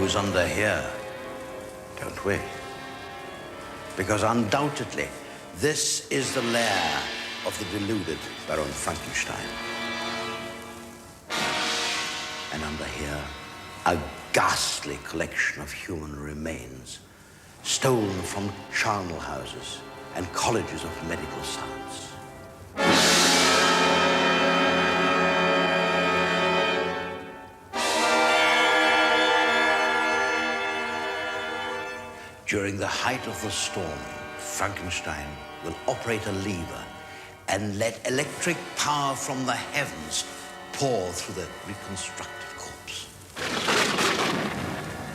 who's under here, don't we? Because undoubtedly, this is the lair of the deluded Baron Frankenstein. And under here, a ghastly collection of human remains, stolen from charnel houses and colleges of medical science. During the height of the storm, Frankenstein will operate a lever and let electric power from the heavens pour through the reconstructed corpse.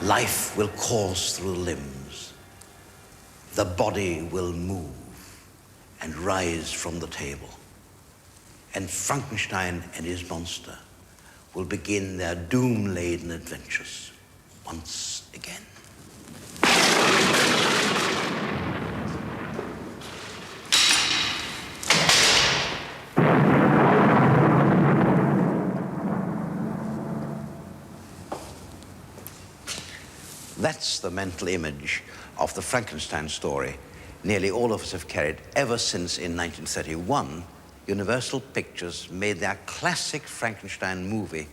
Life will course through the limbs. The body will move and rise from the table. And Frankenstein and his monster will begin their doom-laden adventures once again. That's the mental image of the Frankenstein story nearly all of us have carried ever since, in 1931, Universal Pictures made their classic Frankenstein movie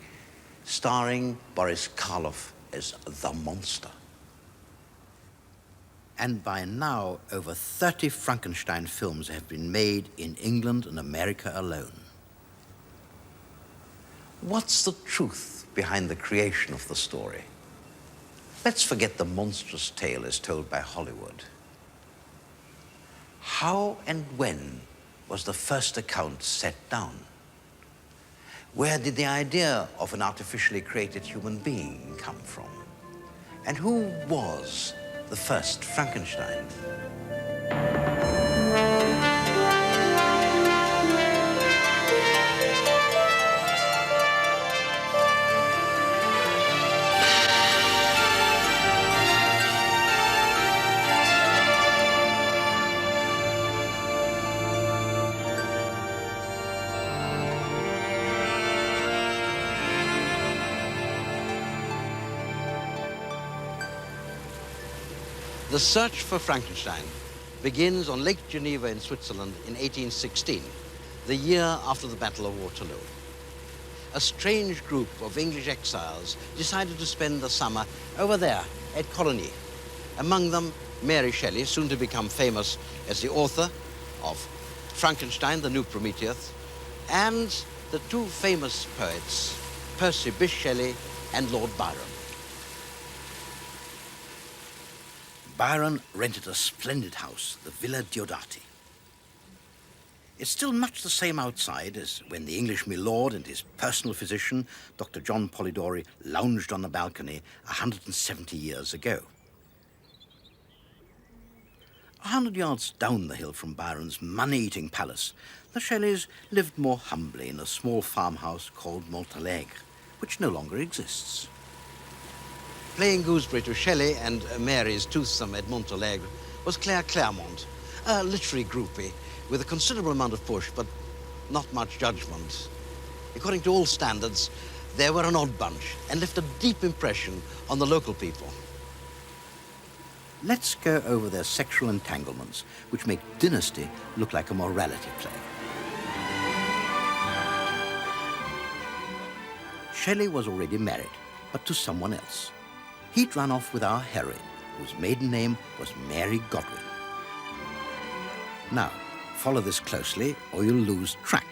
starring Boris Karloff as the monster. And by now, over 30 Frankenstein films have been made in England and America alone. What's the truth behind the creation of the story? Let's forget the monstrous tale as told by Hollywood. How and when was the first account set down? Where did the idea of an artificially created human being come from? And who was the first Frankenstein? The search for Frankenstein begins on Lake Geneva in Switzerland in 1816, the year after the Battle of Waterloo. A strange group of English exiles decided to spend the summer over there at Colony. Among them, Mary Shelley, soon to become famous as the author of Frankenstein, the New Prometheus, and the two famous poets, Percy Bysshe Shelley and Lord Byron. Byron rented a splendid house, the Villa Diodati. It's still much the same outside as when the English milord and his personal physician, Dr. John Polidori, lounged on the balcony 170 years ago. 100 yards down the hill from Byron's money-eating palace, the Shelleys lived more humbly in a small farmhouse called Montalegre, which no longer exists. Playing gooseberry to Shelley and Mary's toothsome at Montalegre was Claire Claremont, a literary groupie with a considerable amount of push, but not much judgment. According to all standards, they were an odd bunch and left a deep impression on the local people. Let's go over their sexual entanglements, which make Dynasty look like a morality play. Shelley was already married, but to someone else. He'd run off with our heroine, whose maiden name was Mary Godwin. Now, follow this closely or you'll lose track.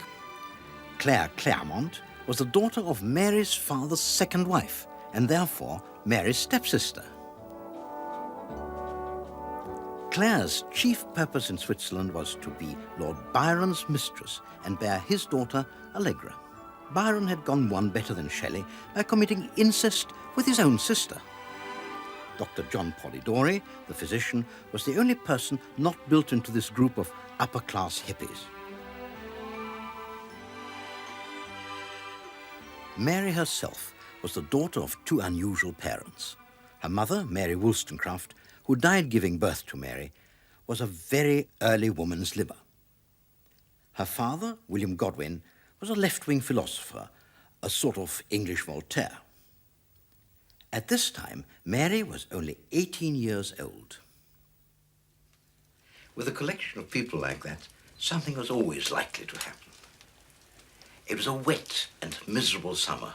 Claire Claremont was the daughter of Mary's father's second wife, and therefore Mary's stepsister. Claire's chief purpose in Switzerland was to be Lord Byron's mistress and bear his daughter Allegra. Byron had gone one better than Shelley by committing incest with his own sister. Dr. John Polidori, the physician, was the only person not built into this group of upper-class hippies. Mary herself was the daughter of two unusual parents. Her mother, Mary Wollstonecraft, who died giving birth to Mary, was a very early woman's liber. Her father, William Godwin, was a left-wing philosopher, a sort of English Voltaire. At this time, Mary was only 18 years old. With a collection of people like that, something was always likely to happen. It was a wet and miserable summer,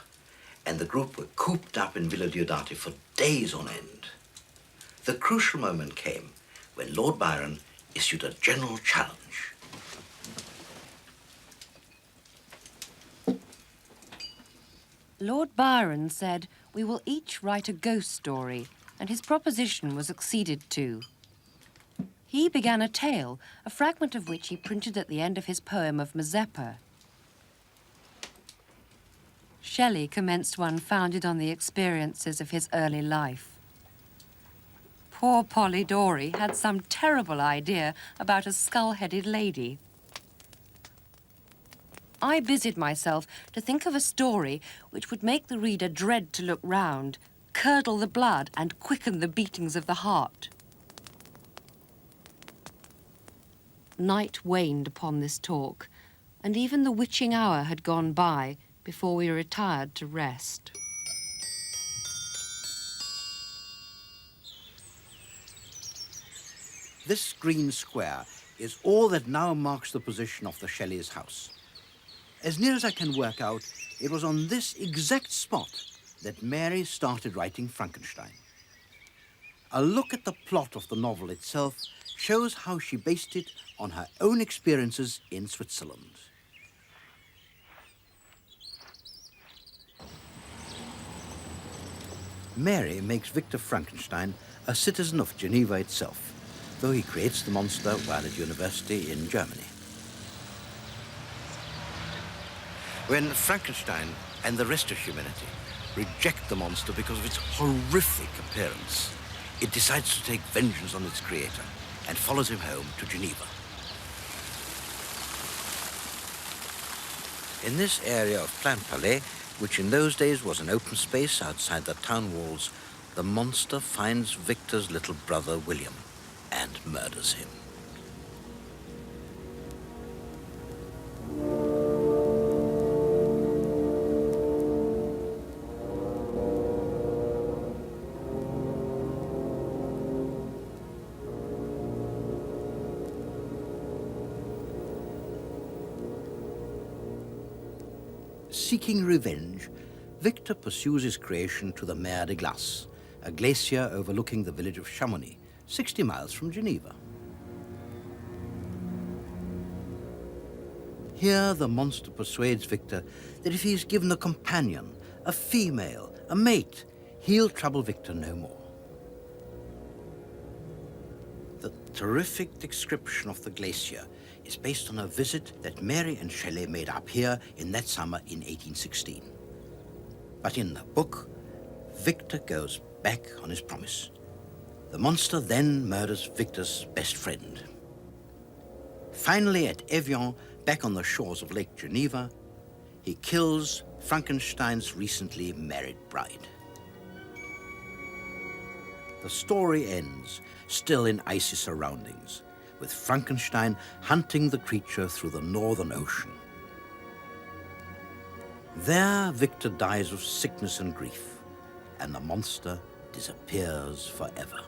and the group were cooped up in Villa Diodati for days on end. The crucial moment came when Lord Byron issued a general challenge. Lord Byron said, "We will each write a ghost story," and his proposition was acceded to. He began a tale, a fragment of which he printed at the end of his poem of Mazeppa. Shelley commenced one founded on the experiences of his early life. Poor Polidori had some terrible idea about a skull-headed lady. I busied myself to think of a story which would make the reader dread to look round, curdle the blood and quicken the beatings of the heart. Night waned upon this talk, and even the witching hour had gone by before we retired to rest. This green square is all that now marks the position of the Shelleys' house. As near as I can work out, it was on this exact spot that Mary started writing Frankenstein. A look at the plot of the novel itself shows how she based it on her own experiences in Switzerland. Mary makes Victor Frankenstein a citizen of Geneva itself, though he creates the monster while at university in Germany. When Frankenstein and the rest of humanity reject the monster because of its horrific appearance, it decides to take vengeance on its creator and follows him home to Geneva. In this area of Plain Palais, which in those days was an open space outside the town walls, the monster finds Victor's little brother William and murders him. Seeking revenge, Victor pursues his creation to the Mer de Glace, a glacier overlooking the village of Chamonix, 60 miles from Geneva. Here, the monster persuades Victor that if he is given a companion, a female, a mate, he'll trouble Victor no more. The terrific description of the glacier is based on a visit that Mary and Shelley made up here in that summer in 1816. But in the book, Victor goes back on his promise. The monster then murders Victor's best friend. Finally, at Evian, back on the shores of Lake Geneva, he kills Frankenstein's recently married bride. The story ends, still in icy surroundings, with Frankenstein hunting the creature through the northern ocean. There, Victor dies of sickness and grief, and the monster disappears forever.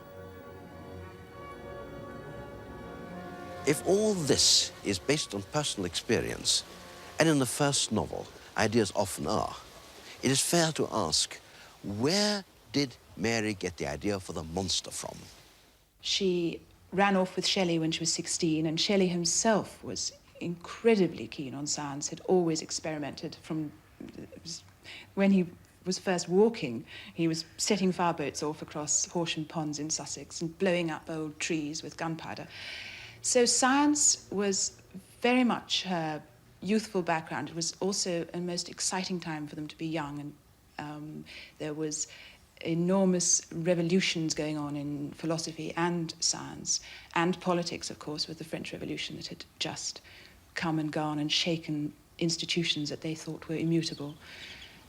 If all this is based on personal experience, and in the first novel, ideas often are, it is fair to ask, where did Mary get the idea for the monster from? She ran off with Shelley when she was 16, and Shelley himself was incredibly keen on science, had always experimented from when he was first walking. He was setting fireboats off across Horsham Ponds in Sussex and blowing up old trees with gunpowder. So science was very much her youthful background. It was also a most exciting time for them to be young, and there was enormous revolutions going on in philosophy and science and politics, of course, with the French Revolution that had just come and gone and shaken institutions that they thought were immutable.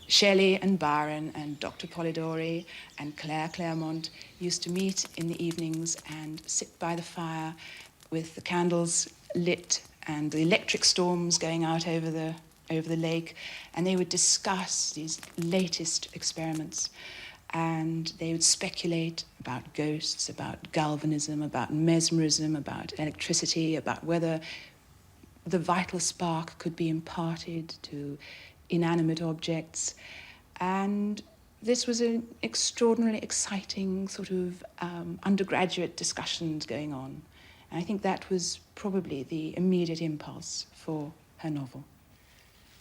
Shelley and Byron and Dr. Polidori and Claire Clairmont used to meet in the evenings and sit by the fire with the candles lit and the electric storms going out over the lake, and they would discuss these latest experiments. and they would speculate about ghosts, about galvanism, about mesmerism, about electricity, about whether the vital spark could be imparted to inanimate objects. And this was an extraordinarily exciting sort of undergraduate discussions going on. And I think that was probably the immediate impulse for her novel.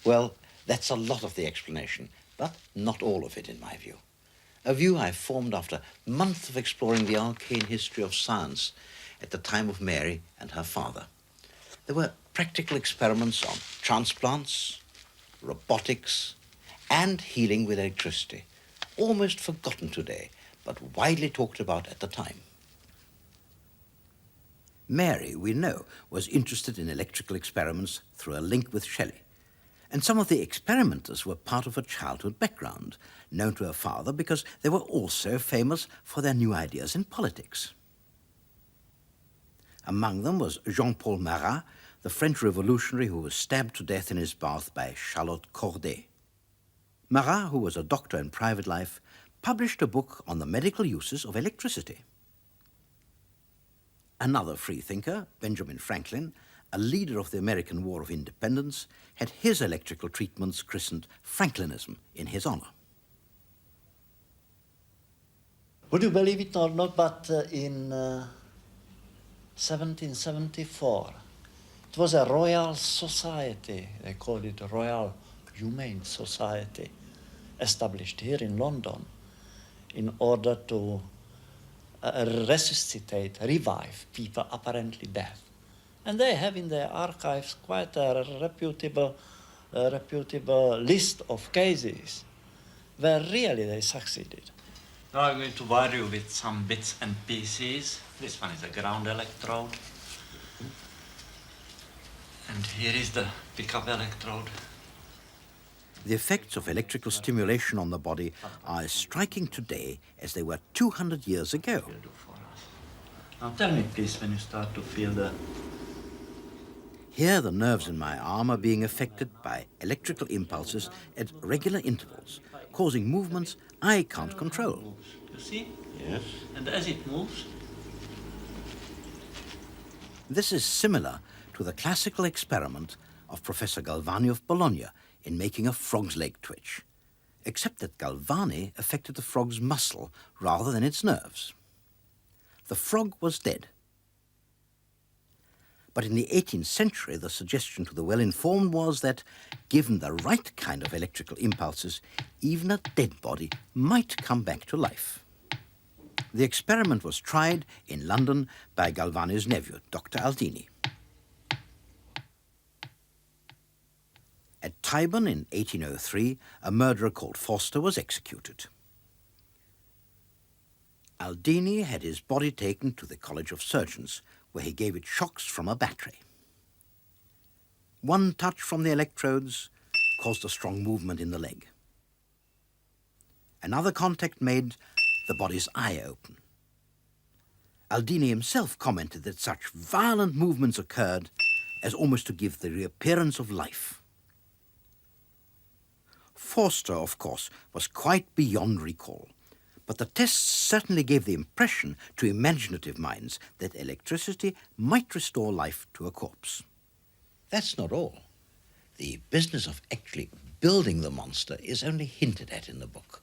Well, that's a lot of the explanation, but not all of it in my view. A view I formed after months of exploring the arcane history of science at the time of Mary and her father. There were practical experiments on transplants, robotics, and healing with electricity, almost forgotten today, but widely talked about at the time. Mary, we know, was interested in electrical experiments through a link with Shelley. And some of the experimenters were part of her childhood background, known to her father because they were also famous for their new ideas in politics. Among them was Jean-Paul Marat, the French revolutionary who was stabbed to death in his bath by Charlotte Corday. Marat, who was a doctor in private life, published a book on the medical uses of electricity. Another freethinker, Benjamin Franklin, a leader of the American War of Independence, had his electrical treatments christened Franklinism in his honor. Would you believe it or not, but in 1774, it was a Royal Society, they called it a Royal Humane Society, established here in London in order to resuscitate, revive people apparently dead. And they have in their archives quite a reputable list of cases where really they succeeded. Now I'm going to wire you with some bits and pieces. This one is a ground electrode. And here is the pickup electrode. The effects of electrical stimulation on the body are as striking today as they were 200 years ago. Now tell me, please, when you start to feel the... Here the nerves in my arm are being affected by electrical impulses at regular intervals, causing movements I can't control. You see? Yes. And as it moves... This is similar to the classical experiment of Professor Galvani of Bologna in making a frog's leg twitch, except that Galvani affected the frog's muscle rather than its nerves. The frog was dead. But in the 18th century, the suggestion to the well-informed was that, given the right kind of electrical impulses, even a dead body might come back to life. The experiment was tried in London by Galvani's nephew, Dr. Aldini. At Tyburn in 1803, a murderer called Forster was executed. Aldini had his body taken to the College of Surgeons, where he gave it shocks from a battery. One touch from the electrodes caused a strong movement in the leg. Another contact made the body's eye open. Aldini himself commented that such violent movements occurred as almost to give the reappearance of life. Forster, of course, was quite beyond recall, but the tests certainly gave the impression to imaginative minds that electricity might restore life to a corpse. That's not all. The business of actually building the monster is only hinted at in the book,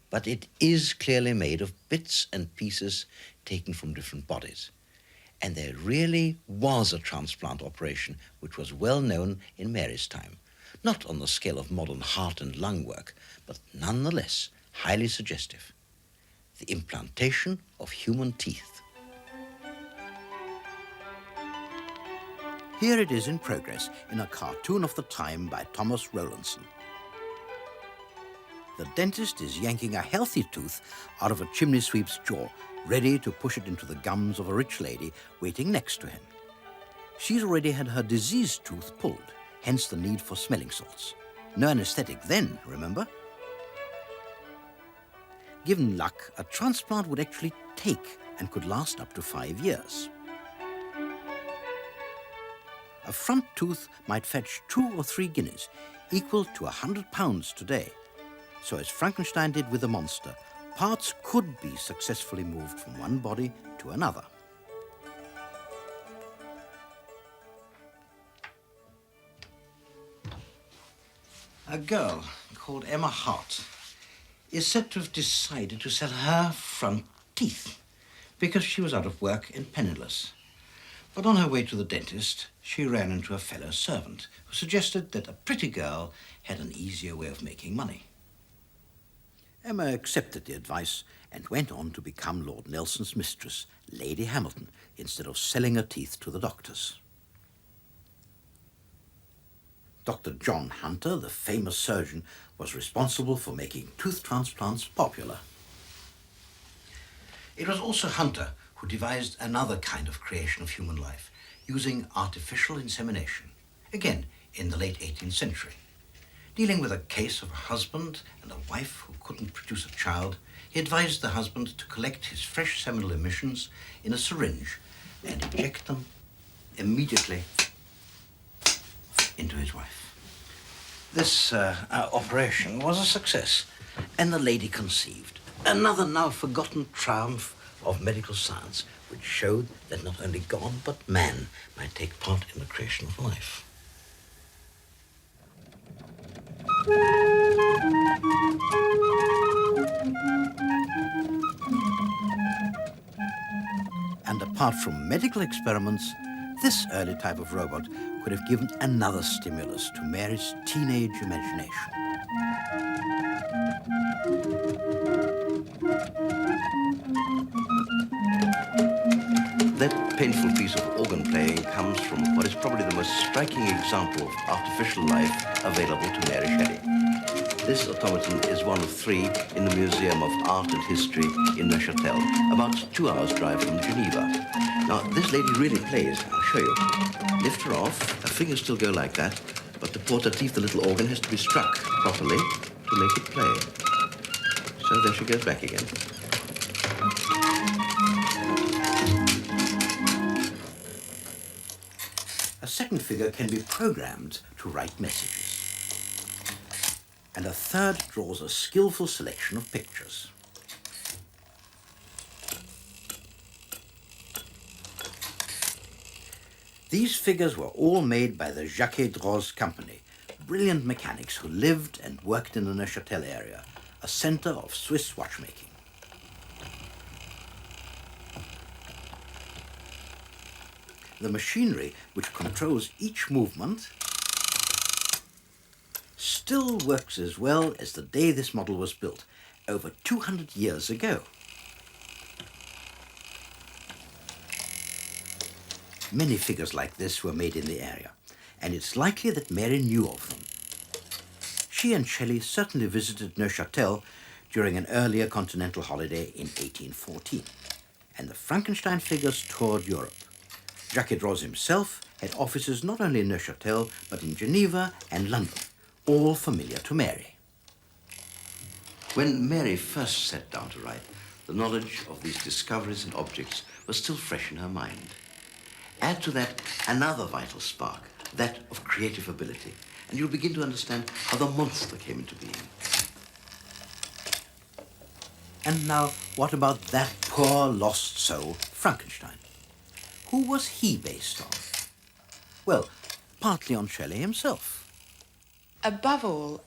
but it is clearly made of bits and pieces taken from different bodies. And there really was a transplant operation which was well known in Mary's time, not on the scale of modern heart and lung work, but nonetheless highly suggestive. The implantation of human teeth. Here it is in progress in a cartoon of the time by Thomas Rowlandson. The dentist is yanking a healthy tooth out of a chimney sweep's jaw, ready to push it into the gums of a rich lady waiting next to him. She's already had her diseased tooth pulled, hence the need for smelling salts. No anesthetic then, remember? Given luck, a transplant would actually take and could last up to 5 years. A front tooth might fetch 2 or 3 guineas, equal to £100 today. So as Frankenstein did with the monster, parts could be successfully moved from one body to another. A girl called Emma Hart is said to have decided to sell her front teeth because she was out of work and penniless. But on her way to the dentist, she ran into a fellow servant who suggested that a pretty girl had an easier way of making money. Emma accepted the advice and went on to become Lord Nelson's mistress, Lady Hamilton, instead of selling her teeth to the doctors. Dr. John Hunter, the famous surgeon, was responsible for making tooth transplants popular. It was also Hunter who devised another kind of creation of human life, using artificial insemination, again in the late 18th century. Dealing with a case of a husband and a wife who couldn't produce a child, he advised the husband to collect his fresh seminal emissions in a syringe and inject them immediately into his wife. This operation was a success, and the lady conceived. Another now forgotten triumph of medical science, which showed that not only God but man might take part in the creation of life. And apart from medical experiments, this early type of robot could have given another stimulus to Mary's teenage imagination. That painful piece of organ playing comes from what is probably the most striking example of artificial life available to Mary Shelley. This automaton is one of 3 in the Museum of Art and History in Neuchâtel, about 2 hours' drive from Geneva. Now, this lady really plays. I'll show you. Lift her off. Her fingers still go like that, but to port her teeth, the little organ has to be struck properly to make it play. So there she goes back again. A second figure can be programmed to write messages. And a third draws a skillful selection of pictures. These figures were all made by the Jacques Droz Company, brilliant mechanics who lived and worked in the Neuchâtel area, a center of Swiss watchmaking. The machinery which controls each movement still works as well as the day this model was built, over 200 years ago. Many figures like this were made in the area, and it's likely that Mary knew of them. She and Shelley certainly visited Neuchâtel during an earlier continental holiday in 1814, and the Frankenstein figures toured Europe. Jacques Droz himself had offices not only in Neuchâtel, but in Geneva and London, all familiar to Mary. When Mary first sat down to write, the knowledge of these discoveries and objects was still fresh in her mind. Add to that another vital spark, that of creative ability, and you'll begin to understand how the monster came into being. And now, what about that poor lost soul, Frankenstein? Who was he based on? Well, partly on Shelley himself. Above all,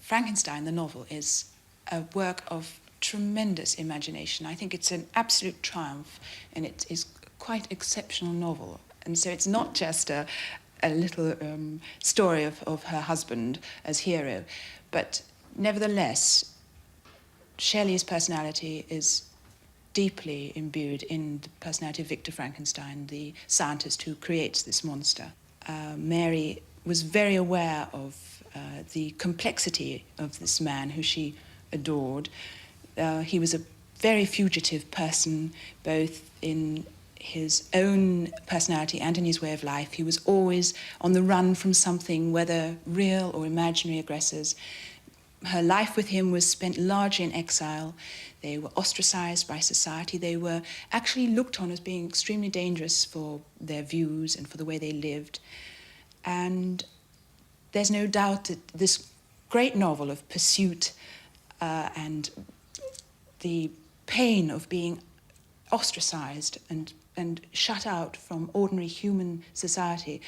Frankenstein, the novel, is a work of tremendous imagination. I think it's an absolute triumph, and it is quite exceptional novel. And so it's not just a little story of her husband as hero, but nevertheless, Shelley's personality is deeply imbued in the personality of Victor Frankenstein, the scientist who creates this monster. Mary was very aware of the complexity of this man who she adored. He was a very fugitive person, both in his own personality and in his way of life. He was always on the run from something, whether real or imaginary aggressors. Her life with him was spent largely in exile. They were ostracized by society. They were actually looked on as being extremely dangerous for their views and for the way they lived. And there's no doubt that this great novel of pursuit and the pain of being ostracized and shut out from ordinary human society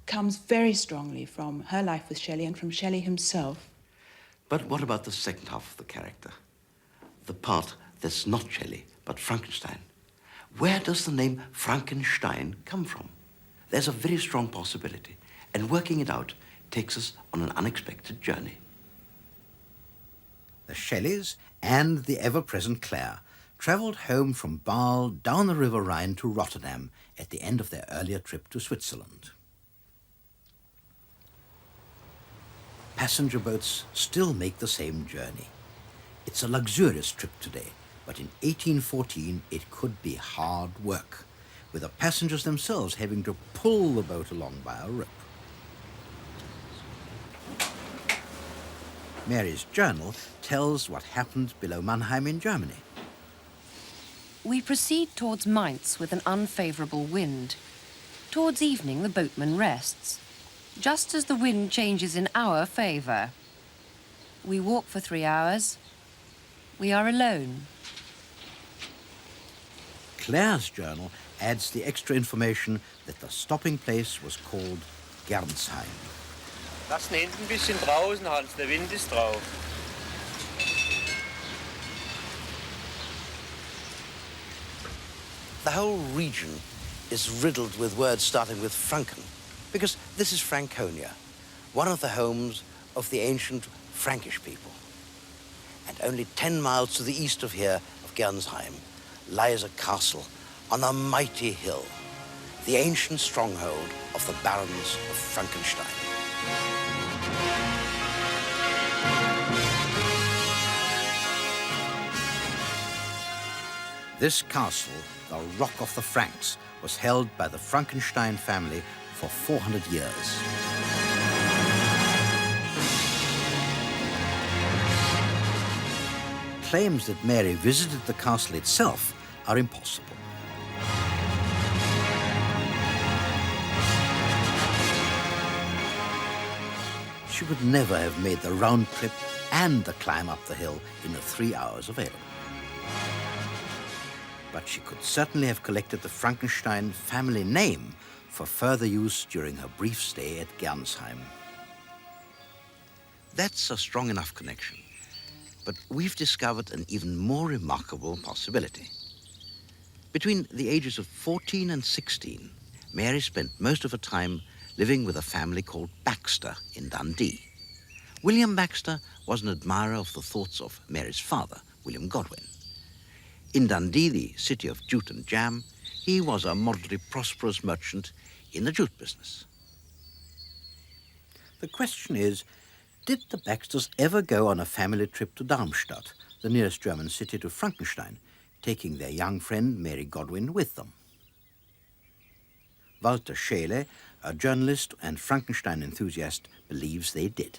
comes very strongly from her life with Shelley and from Shelley himself. But what about the second half of the character? The part that's not Shelley, but Frankenstein. Where does the name Frankenstein come from? There's a very strong possibility, and working it out takes us on an unexpected journey. The Shelleys and the ever-present Claire travelled home from Basel down the River Rhine to Rotterdam at the end of their earlier trip to Switzerland. Passenger boats still make the same journey. It's a luxurious trip today, but in 1814 it could be hard work, with the passengers themselves having to pull the boat along by a rope. Mary's journal tells what happened below Mannheim in Germany. We proceed towards Mainz with an unfavourable wind. Towards evening, the boatman rests, just as the wind changes in our favour. We walk for 3 hours. We are alone. Claire's journal adds the extra information that the stopping place was called Gernsheim. Lass ihn hinten ein bisschen draußen, Hans, der Wind ist drauf. The whole region is riddled with words starting with Franken, because this is Franconia, one of the homes of the ancient Frankish people. And only 10 miles to the east of here, of Gernsheim, lies a castle on a mighty hill, the ancient stronghold of the barons of Frankenstein. This castle, the Rock of the Franks, was held by the Frankenstein family for 400 years. Claims that Mary visited the castle itself are impossible. She would never have made the round trip and the climb up the hill in the 3 hours available. But she could certainly have collected the Frankenstein family name for further use during her brief stay at Gernsheim. That's a strong enough connection. But we've discovered an even more remarkable possibility. Between the ages of 14 and 16, Mary spent most of her time living with a family called Baxter in Dundee. William Baxter was an admirer of the thoughts of Mary's father, William Godwin. In Dundee, the city of jute and jam, he was a moderately prosperous merchant in the jute business. The question is, did the Baxters ever go on a family trip to Darmstadt, the nearest German city to Frankenstein, taking their young friend Mary Godwin with them? Walter Scheele, a journalist and Frankenstein enthusiast, believes they did.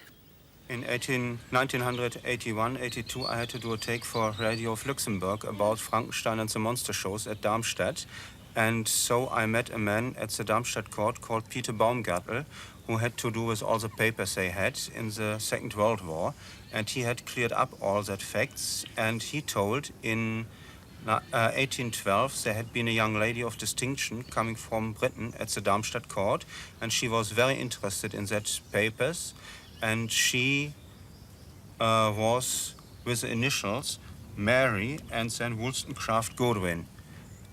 In 1981-82, I had to do a take for Radio of Luxembourg about Frankenstein and the monster shows at Darmstadt. And so I met a man at the Darmstadt court called Peter Baumgartel, who had to do with all the papers they had in the Second World War. And he had cleared up all that facts. And he told in 1812 there had been a young lady of distinction coming from Britain at the Darmstadt court. And she was very interested in that papers. And she was with the initials Mary and then Wollstonecraft Godwin.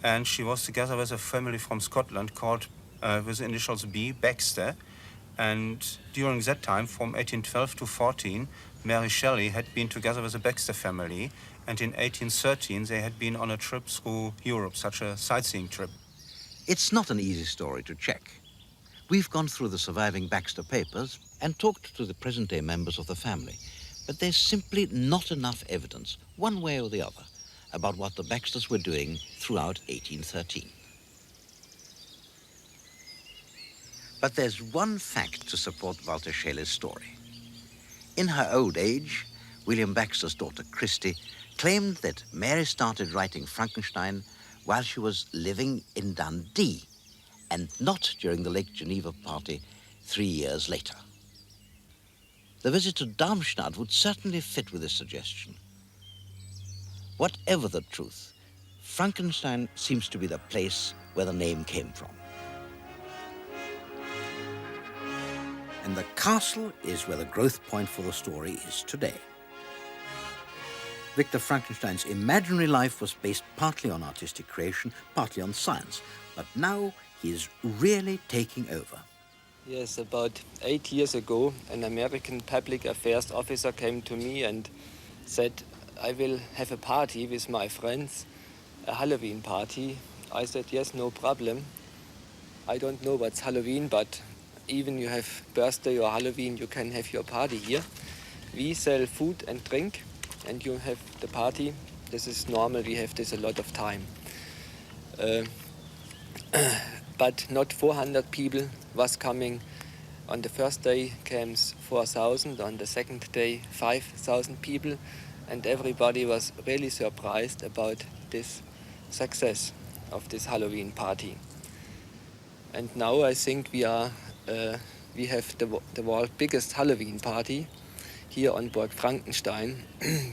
And she was together with a family from Scotland called, with the initials B, Baxter. And during that time, from 1812 to 14, Mary Shelley had been together with the Baxter family. And in 1813, they had been on a trip through Europe, such a sightseeing trip. It's not an easy story to check. We've gone through the surviving Baxter papers and talked to the present-day members of the family, but there's simply not enough evidence, one way or the other, about what the Baxters were doing throughout 1813. But there's one fact to support Walter Scheele's story. In her old age, William Baxter's daughter Christie claimed that Mary started writing Frankenstein while she was living in Dundee, and not during the Lake Geneva party 3 years later. The visit to Darmstadt would certainly fit with this suggestion. Whatever the truth, Frankenstein seems to be the place where the name came from. And the castle is where the growth point for the story is today. Victor Frankenstein's imaginary life was based partly on artistic creation, partly on science, but now he is really taking over. Yes, about 8 years ago, an American public affairs officer came to me and said, I will have a party with my friends, a Halloween party. I said, yes, no problem. I don't know what's Halloween, but even you have birthday or Halloween, you can have your party here. We sell food and drink, and you have the party. This is normal, we have this a lot of time. But not 400 people was coming. On the first day came 4,000, on the second day 5,000 people, and everybody was really surprised about this success of this Halloween party. And now I think we have the world's biggest Halloween party here on Burg Frankenstein.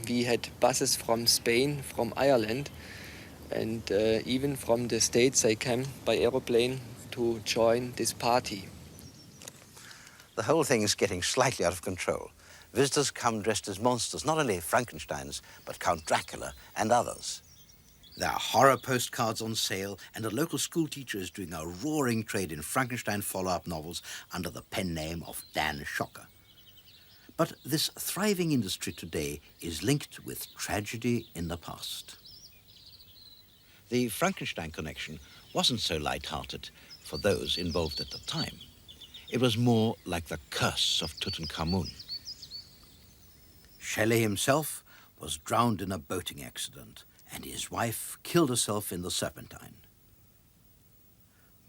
We had buses from Spain, from Ireland, and even from the States they came by aeroplane to join this party. The whole thing is getting slightly out of control. Visitors come dressed as monsters, not only Frankenstein's, but Count Dracula and others. There are horror postcards on sale, and a local school teacher is doing a roaring trade in Frankenstein follow-up novels under the pen name of Dan Schocker. But this thriving industry today is linked with tragedy in the past. The Frankenstein connection wasn't so light-hearted for those involved at the time. It was more like the curse of Tutankhamun. Shelley himself was drowned in a boating accident, and his wife killed herself in the Serpentine.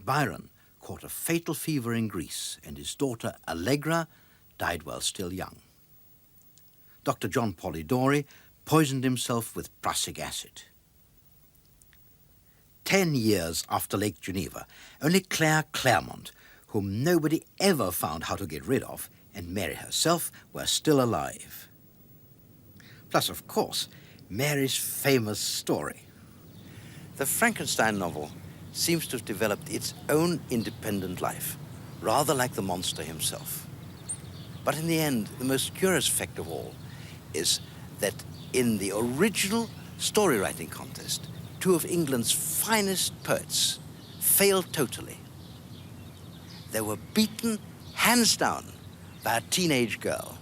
Byron caught a fatal fever in Greece, and his daughter Allegra died while still young. Dr. John Polidori poisoned himself with prussic acid. 10 years after Lake Geneva, only Claire Clairmont, whom nobody ever found how to get rid of, and Mary herself were still alive. Plus, of course, Mary's famous story. The Frankenstein novel seems to have developed its own independent life, rather like the monster himself. But in the end, the most curious fact of all is that in the original story writing contest, two of England's finest poets failed totally. They were beaten hands down by a teenage girl.